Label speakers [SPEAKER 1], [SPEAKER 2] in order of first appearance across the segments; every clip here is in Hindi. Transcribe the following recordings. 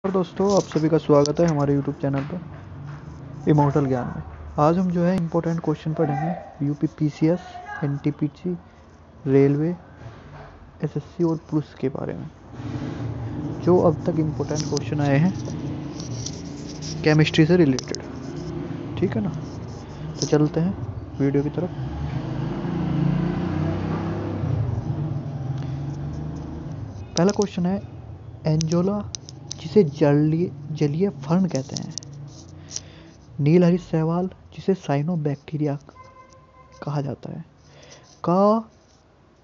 [SPEAKER 1] और दोस्तों, आप सभी का स्वागत है हमारे यूट्यूब चैनल पर इमोर्टल ज्ञान में। आज हम जो है इम्पोर्टेंट क्वेश्चन पढ़ेंगे UP PCS, NTPC, railway, SSC और पुलिस के बारे में। जो अब तक इम्पोर्टेंट क्वेश्चन आए हैं केमिस्ट्री से रिलेटेड, ठीक है ना। तो चलते हैं वीडियो की तरफ। पहला क्वेश्चन है, एंजोला जिसे जलीय फर्न कहते हैं, नीलहरी शैवाल जिसे साइनोबैक्टीरिया कहा जाता है, का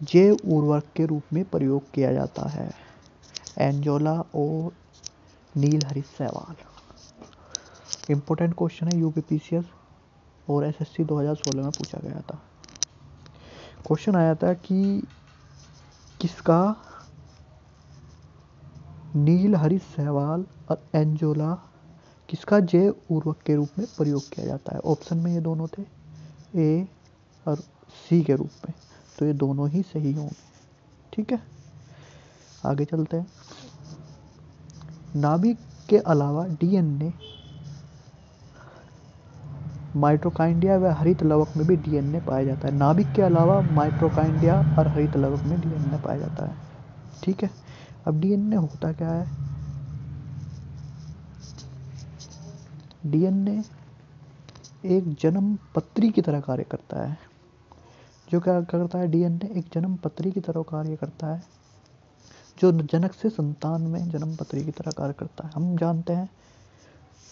[SPEAKER 1] जैव उर्वरक के रूप में प्रयोग किया जाता है। एंजोला और नीलहरी शैवाल इम्पोर्टेंट क्वेश्चन है, यूपीपीसीएस और एसएससी 2016 में पूछा गया था। क्वेश्चन आया था कि किसका नीलहरी शैवाल और एंजोला किसका जैव उर्वरक के रूप में प्रयोग किया जाता है। ऑप्शन में ये दोनों थे, ए और सी के रूप में, तो ये दोनों ही सही होंगे। ठीक है, आगे चलते हैं। नाभिक के अलावा डीएनए माइटोकॉन्ड्रिया व हरित लवक में भी डीएनए पाया जाता है। नाभिक के अलावा माइटोकॉन्ड्रिया और हरित लवक में डीएनए पाया जाता है। ठीक है, अब डीएनए होता क्या है। डीएनए एक जन्म पत्री की तरह कार्य करता है। जो क्या करता है, डीएनए एक जन्म पत्री की तरह कार्य करता है, जो जनक से संतान में जन्म पत्री की तरह कार्य करता है। हम जानते हैं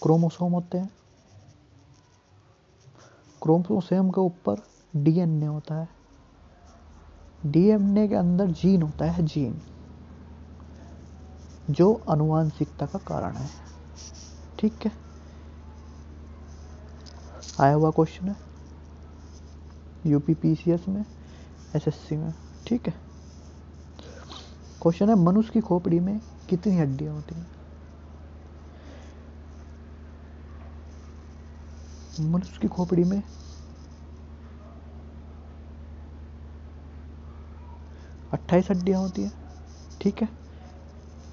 [SPEAKER 1] क्रोमोसोम होते हैं, क्रोमोसोम के ऊपर डीएनए होता है, डीएनए के अंदर जीन होता है, जीन जो आनुवांशिकता का कारण है। ठीक है, आया हुआ क्वेश्चन है यूपीपीसीएस में, एसएससी में। ठीक है, क्वेश्चन है, मनुष्य की खोपड़ी में कितनी हड्डियां होती हैं। मनुष्य की खोपड़ी में 28 हड्डियां होती हैं। ठीक है,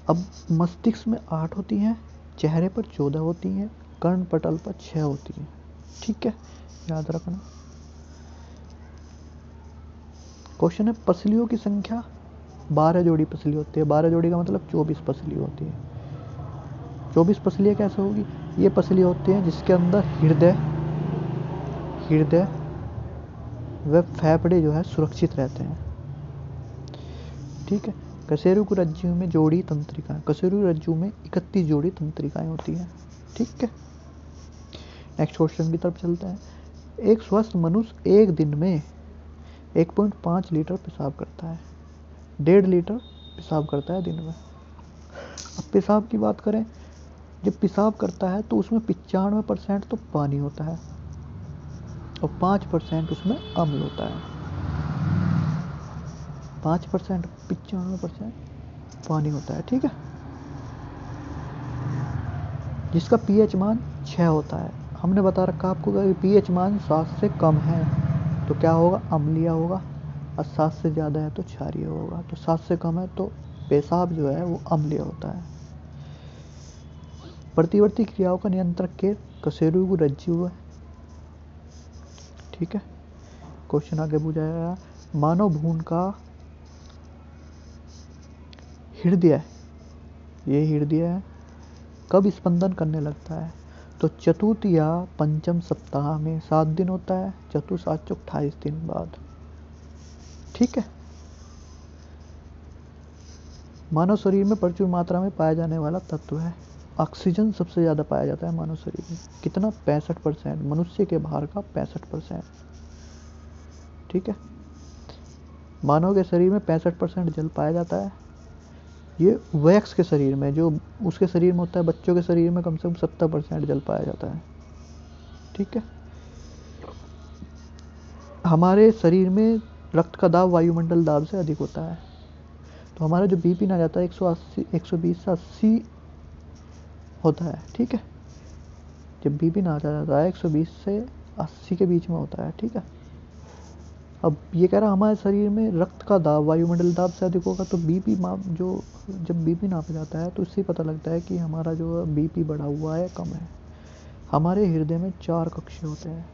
[SPEAKER 1] अब मस्तिष्क में 8 होती हैं, चेहरे पर 14 होती हैं, कर्ण पटल पर 6 होती हैं। ठीक है, याद रखना। क्वेश्चन है, पसलियों की संख्या 12 जोड़ी पसली होती है। 12 जोड़ी का मतलब 24 पसली होती है। 24 पसलियाँ कैसे होगी। ये पसली होती हैं जिसके अंदर हृदय व फेफड़े जो है सुरक्षित रहते हैं। ठीक है, कशेरुकी रज्जु में जोड़ी तंत्रिकाएं, कशेरुकी रज्जु में 31 जोड़ी तंत्रिकाएं होती हैं। ठीक है, नेक्स्ट क्वेश्चन की तरफ चलते हैं। एक स्वस्थ मनुष्य एक दिन में 1.5 लीटर पेशाब करता है, 1.5 लीटर पेशाब करता है दिन में। अब पेशाब की बात करें, जब पेशाब करता है तो उसमें 95% तो पानी होता है और 5% उसमें अम्ल होता है। 5% 95% पानी होता है। ठीक है, जिसका पीएच मान 6 होता है। हमने बता रखा आपको कि पीएच मान 7 से कम है तो क्या होगा, अम्लीय होगा, और 7 से ज़्यादा है तो क्षारीय होगा। तो 7 से कम है तो पेशाब जो है वो अम्लीय होता है। प्रतिवर्ती क्रियाओं का नियंत्रक के कशेरुकी रज्जु है। ठीक है, क्वेश्चन आगे पूछा गया, मानव भ्रूण का हृदय, ये हृदय है, कब स्पंदन करने लगता है। तो चतुर्थ या पंचम सप्ताह में 7 दिन होता है, चतुर्थ 7 28 दिन बाद। ठीक है, मानव शरीर में प्रचुर मात्रा में पाया जाने वाला तत्व है। ऑक्सीजन सबसे ज़्यादा पाया जाता है मानव शरीर में, कितना, 65%, मनुष्य के भार का 65%। ठीक है, मानव के शरीर में 65% जल पाया जाता है। ये वयस्क के शरीर में, जो उसके शरीर में होता है, बच्चों के शरीर में कम से कम 70% जल पाया जाता है। ठीक है, हमारे शरीर में रक्त का दाब वायुमंडल दाब से अधिक होता है, तो हमारा जो बीपी ना जाता है 180 120 से 80 होता है। ठीक है, जब बीपी ना जाता है 120 से 80 के बीच में होता है। ठीक है, अब ये कह रहा हमारे शरीर में रक्त का दाब वायुमंडल दाब से अधिक होगा तो बीपी माप जो जब बीपी नापा जाता है तो इससे पता लगता है कि हमारा जो बीपी बढ़ा हुआ है कम है। हमारे हृदय में 4 कक्ष होते हैं,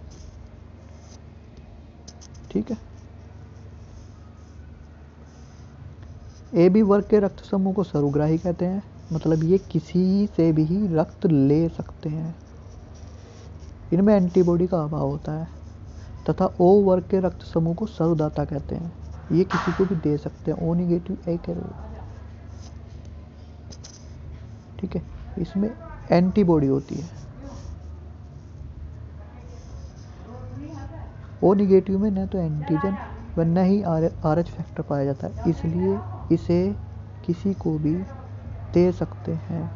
[SPEAKER 1] ठीक है। ए बी वर्ग के रक्त समूह को सर्वग्राही कहते हैं, मतलब ये किसी से भी रक्त ले सकते हैं, इनमें एंटीबॉडी का अभाव होता है। तथा ओ वर्ग के रक्त समूह को सर्वदाता कहते हैं, ये किसी को भी दे सकते हैं, ओ निगेटिव ए के, ठीक है, इसमें एंटीबॉडी होती है। ओ निगेटिव में न तो एंटीजन व न ही आरएच फैक्टर पाया जाता है, इसलिए इसे किसी को भी दे सकते हैं।